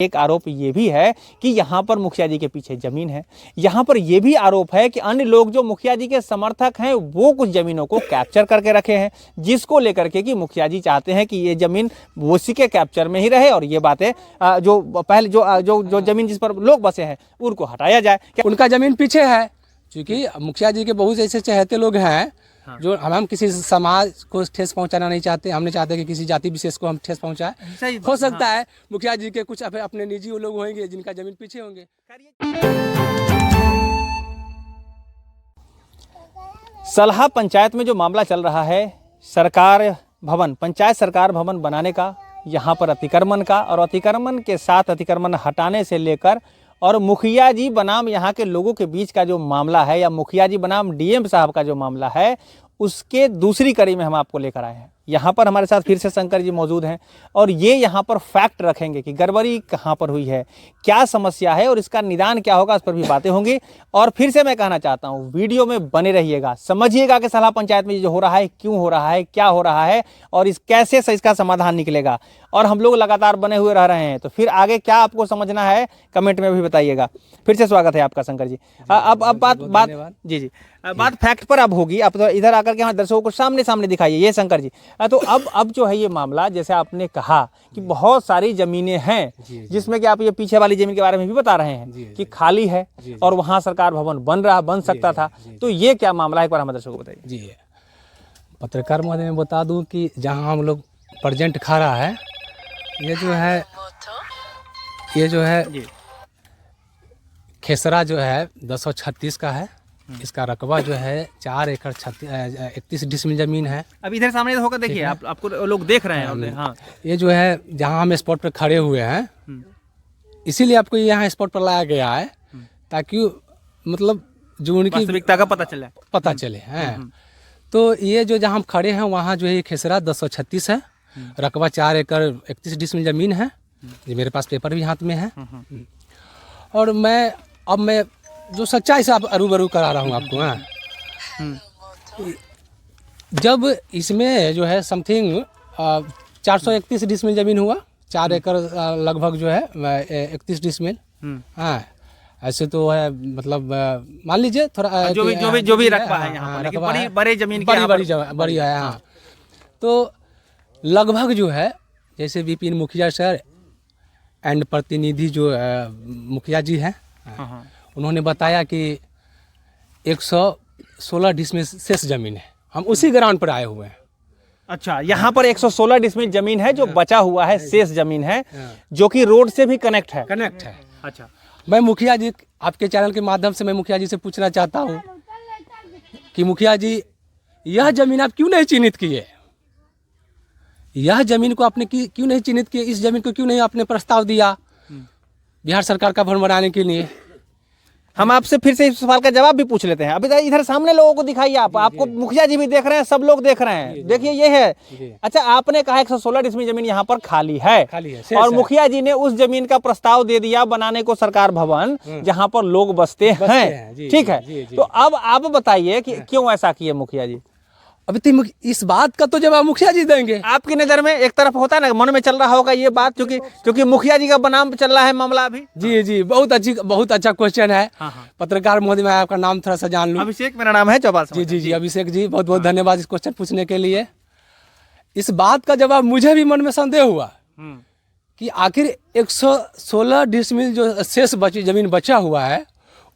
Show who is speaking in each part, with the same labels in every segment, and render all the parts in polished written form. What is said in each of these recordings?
Speaker 1: एक आरोप ये भी है कि यहाँ पर मुखिया जी के पीछे जमीन है। यहाँ पर ये भी आरोप है कि अन्य लोग जो मुखिया जी के समर्थक हैं वो कुछ जमीनों को कैप्चर करके रखे हैं, जिसको लेकर के कि मुखिया जी चाहते हैं कि ये जमीन उसी के कैप्चर में ही रहे और ये बातें जो पहले जो जमीन जिस पर लोग बसे हैं उनको हटाया जाए।
Speaker 2: उनका जमीन पीछे है, क्योंकि मुखिया जी के बहुत ऐसे चहेते लोग हैं जो हम किसी समाज को ठेस पहुंचाना नहीं चाहते। हम नहीं चाहते कि किसी जाति विशेष को हम ठेस पहुंचाए। हो सकता है मुखिया जी के कुछ अपने निजी लोग होंगे जिनका जमीन पीछे होंगे।
Speaker 1: सलहा पंचायत में जो मामला चल रहा है सरकार भवन, पंचायत सरकार भवन बनाने का, यहाँ पर अतिक्रमण का और अतिक्रमण के साथ अतिक्रमण हटाने से लेकर और मुखिया जी बनाम यहाँ के लोगों के बीच का जो मामला है या मुखिया जी बनाम डीएम साहब का जो मामला है, उसके दूसरी कड़ी में हम आपको लेकर आए हैं। यहाँ पर हमारे साथ फिर से शंकर जी मौजूद हैं और ये यहाँ पर फैक्ट रखेंगे कि गड़बड़ी कहाँ पर हुई है, क्या समस्या है और इसका निदान क्या होगा, इस पर भी बातें होंगी। और फिर से मैं कहना चाहता हूँ वीडियो में बने रहिएगा, समझिएगा कि सलहा पंचायत में जो हो रहा है क्यों हो रहा है, क्या हो रहा है और इस कैसे से इसका समाधान निकलेगा। और हम लोग लगातार बने हुए रह रहे हैं, तो फिर आगे क्या आपको समझना है कमेंट में भी बताइएगा। फिर से स्वागत है आपका शंकर जी। अब बात जी बात फैक्ट पर अब होगी। आप तो इधर आकर के यहाँ दर्शकों को सामने दिखाइए। ये शंकर जी, तो अब जो है ये मामला, जैसे आपने कहा कि बहुत सारी जमीनें हैं जिसमें कि आप ये पीछे वाली जमीन के बारे में भी बता रहे हैं कि खाली है और वहाँ सरकार भवन बन सकता था, तो ये क्या मामला है एक बार हमारे दर्शकों को बताइए।
Speaker 2: जी, पत्रकार महोदय मैं बता दूं कि जहाँ हम लोग प्रेजेंट खड़ा है, ये जो है खेसरा जो है 1036 का है। इसका रकबा जो है 4 एकड़ 31 डिसमिल जमीन है।
Speaker 1: अब इधर सामने होकर देखिए, आपको लोग देख रहे हैं। हाँ,
Speaker 2: ये जो है जहाँ हम स्पॉट पर खड़े हुए हैं, इसीलिए आपको यहाँ स्पॉट पर लाया गया है ताकि मतलब जो उनकी
Speaker 1: वास्तविकता का पता चले
Speaker 2: हैं। तो ये जो जहाँ हम खड़े हैं वहाँ जो है खेसरा 1036 है, रकबा 4 एकड़ 31 डिसमिल जमीन है। ये मेरे पास पेपर भी हाथ में है और मैं जो सच्चाई से आप रूबरू करा रहा हूँ आपको। जब इसमें जो है समथिंग 431 डिसमिल जमीन हुआ, 4 एकड़ लगभग जो है 31 डिसमिल। हाँ, ऐसे तो है मतलब मान लीजिए थोड़ा
Speaker 1: जो भी रकबा है यहाँ पर, लेकिन बड़ी जमीन
Speaker 2: बड़ी है। हाँ, तो लगभग जो है जैसे विपिन मुखिया सर एंड प्रतिनिधि जो मुखिया जी हैं, उन्होंने बताया कि 116 डिसमिल शेष जमीन है। हम उसी ग्राउंड पर आए हुए हैं।
Speaker 1: अच्छा, यहाँ पर 116 डिसमिल जमीन है जो बचा हुआ है, शेष जमीन है जो कि रोड से भी कनेक्ट है।
Speaker 2: अच्छा, मैं मुखिया जी, आपके चैनल के माध्यम से मैं मुखिया जी से पूछना चाहता हूँ कि मुखिया जी, यह जमीन आप क्यों नहीं चिन्हित किए? यह जमीन को आपने क्यों नहीं चिन्हित किए? इस जमीन को क्यों नहीं आपने प्रस्ताव दिया बिहार सरकार का भवन बनाने के लिए?
Speaker 1: हम आपसे फिर से इस सवाल का जवाब भी पूछ लेते हैं। अभी इधर सामने लोगों को दिखाइए, आपको मुखिया जी भी देख रहे हैं, सब लोग देख रहे हैं। देखिए ये है। अच्छा, आपने कहा 116 डिसमिल जमीन यहाँ पर खाली है और मुखिया जी ने उस जमीन का प्रस्ताव दे दिया बनाने को सरकार भवन, जहाँ पर लोग बसते हैं। ठीक है, तो अब आप बताइए कि क्यों ऐसा किए मुखिया जी?
Speaker 2: अभी तो इस बात का तो जवाब मुखिया जी देंगे।
Speaker 1: आपकी नज़र में एक तरफ होता है ना, मन में चल रहा होगा ये बात, क्योंकि मुखिया जी का बनाम चल रहा है मामला अभी।
Speaker 2: जी, बहुत अच्छा क्वेश्चन है। पत्रकार महोदय, मैं आपका नाम थोड़ा सा जान लूं।
Speaker 1: अभिषेक मेरा नाम है, चौपाल।
Speaker 2: जी, अभिषेक जी, बहुत बहुत धन्यवाद इस क्वेश्चन पूछने के लिए। इस बात का जवाब मुझे भी मन में संदेह हुआ कि आखिर 116 डिसमिल जो शेष जमीन बचा हुआ है,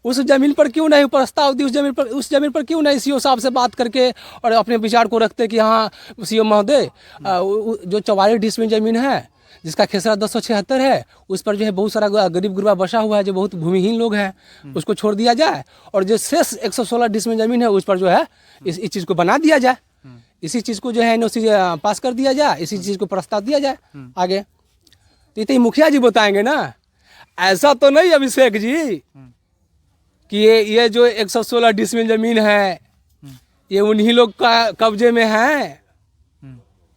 Speaker 2: उस जमीन पर क्यों नहीं प्रस्ताव दी? उस जमीन पर क्यों नहीं सीओ साहब से बात करके और अपने विचार को रखते कि हाँ सीओ महोदय, जो 44 डिसमिल जमीन है जिसका खेसरा 276 है, उस पर जो है बहुत सारा गरीब गुरबा बसा हुआ है, जो बहुत भूमिहीन लोग हैं, उसको छोड़ दिया जाए और जो शेष 116 डिसमिल जमीन है उस पर जो है इस चीज़ को बना दिया जाए। इसी चीज़ को जो है एनओसी पास कर दिया जाए, इसी चीज़ को प्रस्ताव दिया जाए आगे। तो इतने मुखिया जी बताएंगे ना, ऐसा तो नहीं अभिषेक जी कि ये जो 116 डिसमिल जमीन है ये उन्हीं लोग का कब्जे में है।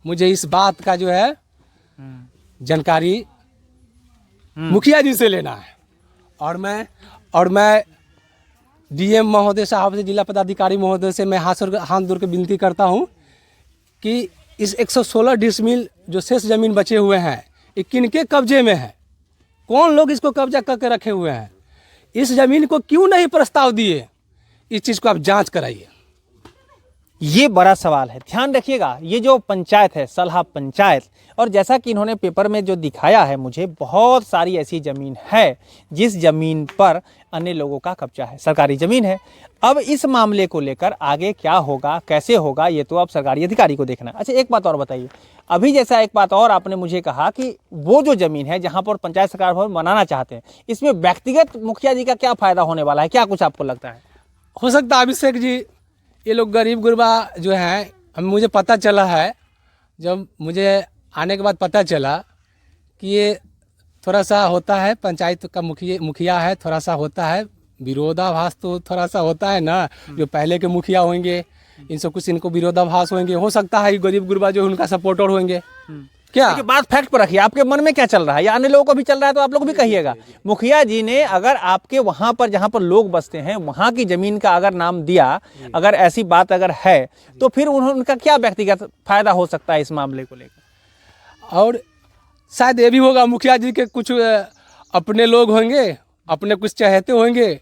Speaker 2: मुझे इस बात का जो है जानकारी मुखिया जी से लेना है और मैं डीएम महोदय साहब से, जिला पदाधिकारी महोदय से मैं हाथ जोड़ के विनती करता हूं कि इस 116 डिसमिल जो शेष जमीन बचे हुए हैं ये किनके कब्जे में है, कौन लोग इसको कब्जा करके रखे हुए हैं, इस जमीन को क्यों नहीं प्रस्ताव दिए, इस चीज़ को आप जांच कराइए।
Speaker 1: ये बड़ा सवाल है। ध्यान रखिएगा, ये जो पंचायत है सलहा पंचायत, और जैसा कि इन्होंने पेपर में जो दिखाया है मुझे, बहुत सारी ऐसी ज़मीन है जिस ज़मीन पर अन्य लोगों का कब्जा है, सरकारी ज़मीन है। अब इस मामले को लेकर आगे क्या होगा, कैसे होगा, ये तो अब सरकारी अधिकारी को देखना है। अच्छा, एक बात और बताइए, अभी जैसा एक बात और आपने मुझे कहा कि वो जो ज़मीन है जहाँ पर पंचायत सरकार भवन बनाना चाहते हैं, इसमें व्यक्तिगत मुखिया जी का क्या फ़ायदा होने वाला है, क्या कुछ आपको लगता है?
Speaker 2: हो सकता है अभिषेक जी, ये लोग गरीब गुरबा जो हैं, मुझे पता चला है, जब मुझे आने के बाद पता चला कि ये थोड़ा सा होता है, पंचायत का मुखिया है, थोड़ा सा होता है विरोधाभास, तो थोड़ा सा होता है ना, जो पहले के मुखिया होंगे इनसे कुछ इनको विरोधाभास होंगे, हो सकता है गरीब गुरबा जो उनका सपोर्टर होंगे। क्या
Speaker 1: देखिए, बात फैक्ट पर रखिए, आपके मन में क्या चल रहा है या अन्य लोगों को भी चल रहा है तो आप लोग भी कहिएगा। मुखिया जी ने अगर आपके वहां पर जहां पर लोग बसते हैं वहां की जमीन का अगर नाम दिया, अगर ऐसी बात अगर है, तो फिर उनका क्या व्यक्तिगत फायदा हो सकता है इस मामले को लेकर?
Speaker 2: और शायद ये भी होगा, मुखिया जी के कुछ अपने लोग होंगे, अपने कुछ चहेते होंगे,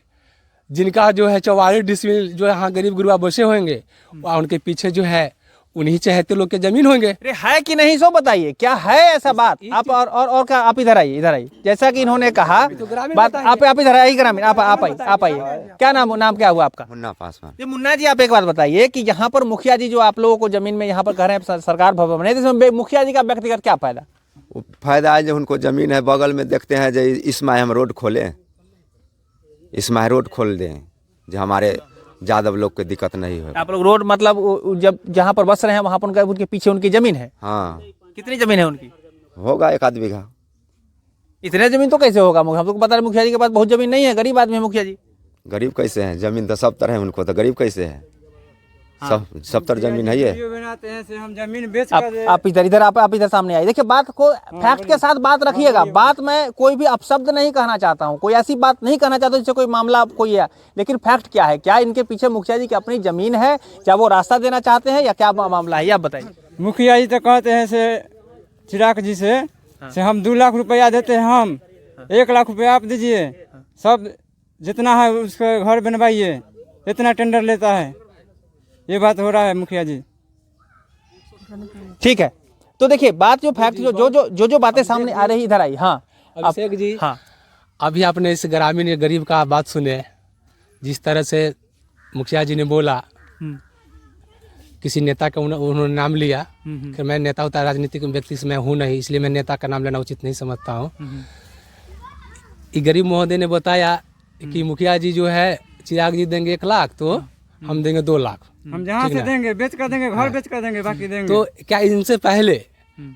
Speaker 2: जिनका जो है 44 डिसमिल जो यहाँ गरीब गुरबा बसे होंगे, वहाँ उनके पीछे जो है उन्हीं चहेते लोग के जमीन होंगे।
Speaker 1: अरे है कि नहीं, सो बताइए, क्या है ऐसा बात? आप और क्या, आप इधर आइए, इधर आइए। जैसा कि इन्होंने कहा बात, आप इधर आइए, ग्रामीण आप आइए। क्या नाम क्या हुआ आपका?
Speaker 3: मुन्ना पासवान।
Speaker 1: ये मुन्ना जी, आप एक बात बताइए कि यहाँ पर मुखिया जी जो आप लोगों को जमीन में यहाँ पर कह रहे हैं सरकार भवन बने, इसमें मुखिया जी का व्यक्तिगत क्या फायदा?
Speaker 3: फायदा है जो उनको जमीन है बगल में, देखते हैं जो इसमें हम रोड खोलें, इसमें रोड खोल दें, जो हमारे यादव लोग को दिक्कत नहीं हो।
Speaker 1: आप लोग रोड मतलब जब जहाँ पर बस रहे हैं वहाँ पर उनके पीछे उनकी जमीन है?
Speaker 3: हाँ।
Speaker 1: कितनी जमीन है उनकी?
Speaker 3: होगा 1 बीघा।
Speaker 1: इतने जमीन तो कैसे होगा? हम लोग पता है मुखिया जी के पास बहुत जमीन नहीं है, गरीब आदमी है मुखिया जी।
Speaker 3: गरीब कैसे हैं? जमीन तो सब तरह है उनको, तो गरीब कैसे है? सब तरह जमीन है। ये
Speaker 4: बनाते हैं से हम जमीन बेच
Speaker 1: आप इधर आप इधर सामने आइए। देखिए, बात को फैक्ट के साथ बात रखिएगा। बात में कोई भी अपशब्द नहीं कहना चाहता हूँ, कोई ऐसी बात नहीं कहना चाहता जिससे कोई मामला कोई है, लेकिन फैक्ट क्या है, क्या इनके पीछे मुखिया जी की अपनी जमीन है, क्या वो रास्ता देना चाहते हैं या क्या मामला है, ये आप बताइए।
Speaker 4: मुखिया जी तो कहते हैं से चिराग जी से हम 2 लाख रुपया देते हैं, हम 1 लाख रुपया आप दीजिए, सब जितना है उसका घर बनवाइए, इतना टेंडर लेता है, ये बात हो रहा है मुखिया जी।
Speaker 1: ठीक है, तो देखिए बात जो फैक्ट जो बातें सामने आ रही, इधर आई। हाँ
Speaker 2: अभिषेक जी,
Speaker 1: हाँ,
Speaker 2: अभी आपने इस ग्रामीण या गरीब का बात सुने, जिस तरह से मुखिया जी ने बोला, किसी नेता का उन्होंने नाम लिया कि मैं नेता होता राजनीतिक व्यक्ति से मैं हूँ नहीं, इसलिए मैं नेता का नाम लेना उचित नहीं समझता हूँ। ये गरीब महोदय ने बताया कि मुखिया जी जो है चिराग जी देंगे 1 लाख, तो हम देंगे 2 लाख,
Speaker 4: हम जहाँ से देंगे बेच कर देंगे, घर बेच कर देंगे, बाकी देंगे।
Speaker 2: तो क्या इनसे पहले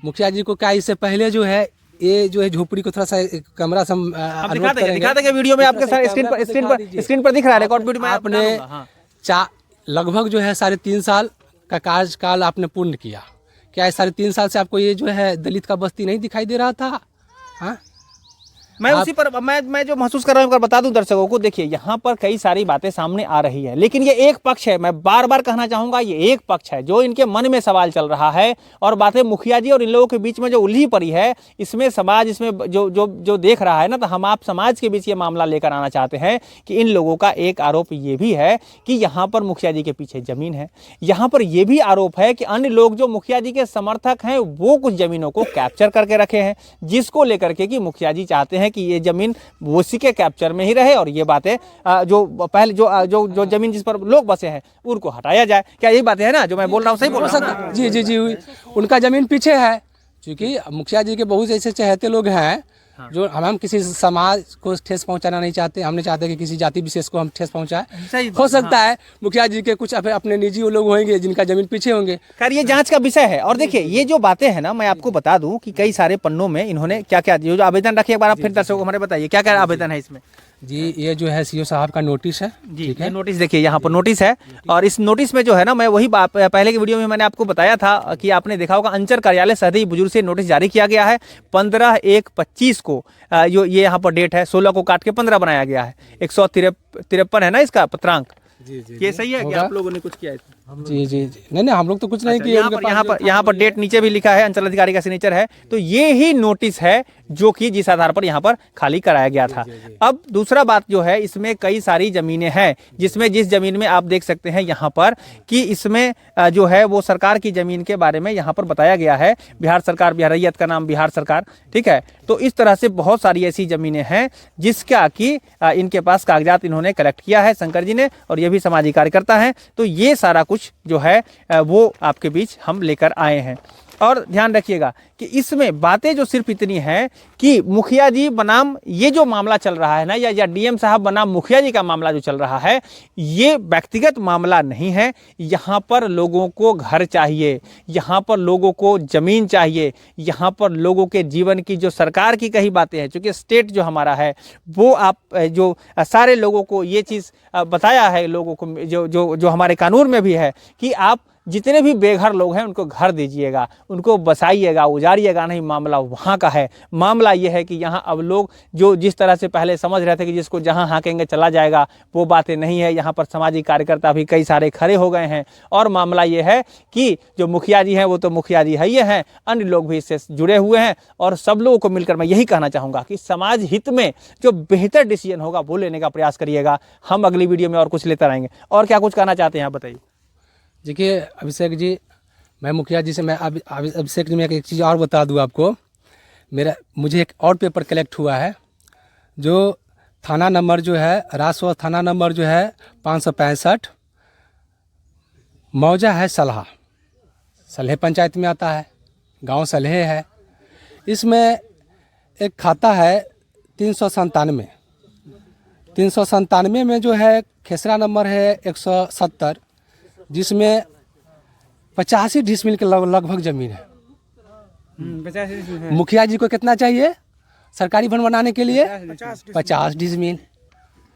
Speaker 2: मुखिया जी को, क्या इससे पहले जो है ये जो है झोपड़ी को थोड़ा सा कमरा से
Speaker 1: दिखा देंगे वीडियो में, आपके सारे स्क्रीन पर दिख रहा है, रिकॉर्ड वीडियो में
Speaker 2: आपने लगभग जो है 3.5 साल का कार्यकाल आपने पूर्ण किया। क्या 3.5 साल से आपको ये जो है दलित का बस्ती नहीं दिखाई दे रहा था? हाँ,
Speaker 1: मैं उसी पर मैं जो महसूस कर रहा हूँ बता दूं दर्शकों को। देखिए, यहाँ पर कई सारी बातें सामने आ रही है, लेकिन ये एक पक्ष है, मैं बार बार कहना चाहूँगा, ये एक पक्ष है जो इनके मन में सवाल चल रहा है, और बातें मुखिया जी और इन लोगों के बीच में जो उलझी पड़ी है, इसमें समाज इसमें जो देख रहा है ना, तो हम आप समाज के बीच ये मामला लेकर आना चाहते हैं कि इन लोगों का एक आरोप ये भी है कि यहाँ पर मुखिया जी के पीछे जमीन है। यहाँ पर यह भी आरोप है कि अन्य लोग जो मुखिया जी के समर्थक हैं वो कुछ जमीनों को कैप्चर करके रखे हैं, जिसको लेकर के कि मुखिया जी चाहते हैं कि ये जमीन उसी के कैप्चर में ही रहे, और ये बातें जो पहले जो जमीन जिस पर लोग बसे हैं उनको हटाया जाए। क्या यही बातें है ना जो मैं बोल रहा हूँ? सही बोल रहा हूँ?
Speaker 2: जी, उनका जमीन पीछे है, क्योंकि मुखिया जी के बहुत ऐसे चहेते लोग हैं जो हम किसी समाज को ठेस पहुंचाना नहीं चाहते, हम नहीं चाहते कि किसी जाति विशेष को हम ठेस पहुंचाए। हो सकता है मुखिया जी के कुछ अपने निजी लोग होंगे जिनका जमीन पीछे होंगे।
Speaker 1: खैर, ये जांच का विषय है। और देखिए, ये जो बातें हैं ना, मैं आपको बता दूं कि कई सारे पन्नों में इन्होंने क्या क्या जो आवेदन रखे, एक बार आप फिर दर्शकों को हमारे बताइए क्या क्या आवेदन है इसमें।
Speaker 2: जी, ये जो है सीओ साहब का नोटिस है।
Speaker 1: जी, ये नोटिस देखिए, यहाँ पर नोटिस है, और इस नोटिस में जो है ना, मैं वही पहले की वीडियो में मैंने आपको बताया था कि आपने देखा होगा, अंचल कार्यालय सहदेई बुजुर्ग से नोटिस जारी किया गया है 15/1/25 को। ये यहाँ पर डेट है, 16 को काट के 15 बनाया गया है। 153 है ना इसका पत्रांक।
Speaker 2: जी,
Speaker 1: ये सही है कि आप लोगों ने कुछ किया है?
Speaker 2: जी जी जी, नहीं हम लोग तो कुछ नहीं किए।
Speaker 1: यहाँ पर डेट नीचे भी लिखा है, अंचल अधिकारी का सिग्नेचर है। तो ये ही नोटिस है जो कि जिस आधार पर यहाँ पर खाली कराया गया था। अब दूसरा बात जो है, इसमें कई सारी जमीनें हैं, जिसमें जिस जमीन में आप देख सकते हैं यहाँ पर कि इसमें जो है वो सरकार की जमीन के बारे में यहाँ पर बताया गया है, बिहार सरकार, बिहार रैयत का नाम बिहार सरकार, ठीक है। तो इस तरह से बहुत सारी ऐसी जमीनें हैं जिसका कि इनके पास कागजात इन्होंने कलेक्ट किया है शंकर जी ने, और ये भी सामाजिक कार्यकर्ता हैं। तो ये सारा कुछ जो है वो आपके बीच हम लेकर आए हैं। और ध्यान रखिएगा कि इसमें बातें जो सिर्फ इतनी हैं कि मुखिया जी बनाम ये जो मामला चल रहा है ना, या डीएम साहब बनाम मुखिया जी का मामला जो चल रहा है, ये व्यक्तिगत मामला नहीं है। यहाँ पर लोगों को घर चाहिए, यहाँ पर लोगों को ज़मीन चाहिए, यहाँ पर लोगों के जीवन की जो सरकार की कही बातें हैं, चूँकि स्टेट जो हमारा है वो आप जो सारे लोगों को ये चीज़ बताया है, लोगों को जो हमारे कानून में भी है कि आप जितने भी बेघर लोग हैं उनको घर दीजिएगा, उनको बसाइएगा, उजाड़िएगा नहीं। मामला वहाँ का है। मामला ये है कि यहाँ अब लोग जो जिस तरह से पहले समझ रहे थे कि जिसको जहाँ हाँकेंगे चला जाएगा, वो बातें नहीं है। यहाँ पर सामाजिक कार्यकर्ता भी कई सारे खड़े हो गए हैं। और मामला ये है कि जो मुखिया जी हैं वो तो मुखिया जी है, ये हैं, अन्य लोग भी इससे जुड़े हुए हैं। और सब लोगों को मिलकर मैं यही कहना चाहूँगा कि समाज हित में जो बेहतर डिसीजन होगा वो लेने का प्रयास करिएगा। हम अगली वीडियो में और कुछ लेते रहेंगे। और क्या कुछ कहना चाहते हैं आप बताइए।
Speaker 2: देखिए अभिषेक जी, मैं मुखिया जी से मैं अभिषेक जी, मैं एक चीज़ और बता दूं आपको। मुझे एक और पेपर कलेक्ट हुआ है, जो थाना नंबर जो है राजस्व थाना नंबर जो है 565, मौजा है सलहे पंचायत में आता है, गांव सलहे है। इसमें एक खाता है 397 में जो है खेसरा नंबर है 170, जिसमें 85 डिसमिल के लगभग जमीन है।
Speaker 4: 50
Speaker 2: मुखिया जी को कितना चाहिए सरकारी भवन बनाने के लिए? 50 डिसमिल।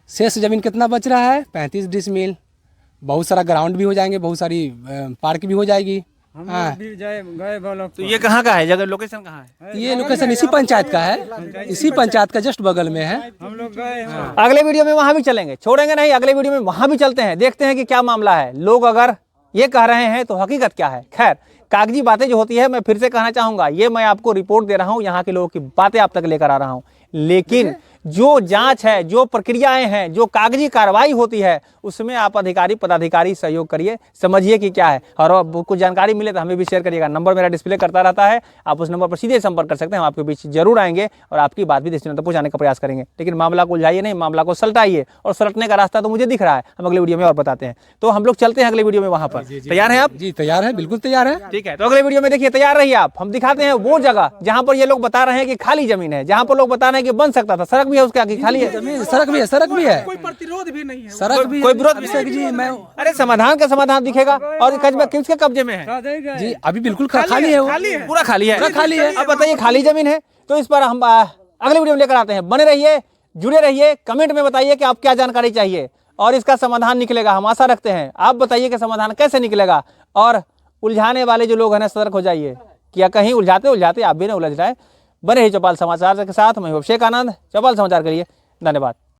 Speaker 2: शेष जमीन कितना बच रहा है? 35 डिसमिल। बहुत सारा ग्राउंड भी हो जाएंगे, बहुत सारी पार्क भी हो जाएगी। हाँ,
Speaker 1: तो ये कहाँ का है जगह, लोकेशन कहाँ है?
Speaker 2: ये लोकेशन इसी पंचायत का है, इसी पंचायत का जस्ट बगल में है।
Speaker 4: हम लोग गए।
Speaker 1: अगले वीडियो में वहां भी चलेंगे, छोड़ेंगे नहीं। अगले वीडियो में वहां भी चलते हैं, देखते हैं कि क्या मामला है। लोग अगर ये कह रहे हैं तो हकीकत क्या है। खैर, कागजी बातें जो होती है, मैं फिर से कहना चाहूंगा, ये मैं आपको रिपोर्ट दे रहा हूं, यहाँ के लोगों की बातें आप तक लेकर आ रहा हूं। लेकिन जो जांच है, जो प्रक्रियाएं हैं, जो कागजी कार्रवाई होती है, उसमें आप अधिकारी पदाधिकारी सहयोग करिए, समझिए कि क्या है। और अब कुछ जानकारी मिले तो हमें भी शेयर करिएगा। नंबर मेरा डिस्प्ले करता रहता है, आप उस नंबर पर सीधे संपर्क कर सकते हैं। हम आपके बीच जरूर आएंगे और आपकी बात भी दृष्टिनों तक पहुंचाने का प्रयास करेंगे। लेकिन मामला को उलझाइए नहीं, मामला को सलटाइए, और सलटने का रास्ता तो मुझे दिख रहा है, हम अगले वीडियो में और बताते हैं। तो हम लोग चलते हैं अगले वीडियो में वहां पर। तैयार हैं आप?
Speaker 2: जी तैयार है, बिल्कुल तैयार है।
Speaker 1: ठीक है, तो अगले वीडियो में देखिए, तैयार रहिए आप। हम दिखाते हैं वो जगह जहां पर ये लोग बता रहे हैं कि खाली जमीन है, जहां पर लोग बता रहे हैं कि बन सकता था, सड़क भी है उसके आगे खाली है,
Speaker 2: सड़क भी है, कोई प्रतिरोध भी नहीं है, सड़क भी,
Speaker 1: कोई विरोध
Speaker 2: अभिषेक जी मैं
Speaker 1: अरे समाधान का समाधान दिखेगा। और कस्बा किसके कब्जे में है?
Speaker 2: जी अभी बिल्कुल खाली है,
Speaker 1: पूरा खाली है,
Speaker 2: खाली है।
Speaker 1: अब बताइए, खाली जमीन है तो इस पर हम अगले वीडियो में लेकर आते हैं। बने रहिए, जुड़े रहिए, कमेंट में बताइए कि आप क्या जानकारी चाहिए और इसका समाधान निकलेगा, हम आशा रखते हैं। आप बताइए कि समाधान कैसे निकलेगा। और उलझाने वाले जो लोग हैं सतर्क हो जाइए, क्या कहीं उलझाते आप भी ना उलझ जाए। बने ही चौपाल समाचार के साथ, मैं अभिषेक आनंद। चौपाल समाचार के लिए धन्यवाद।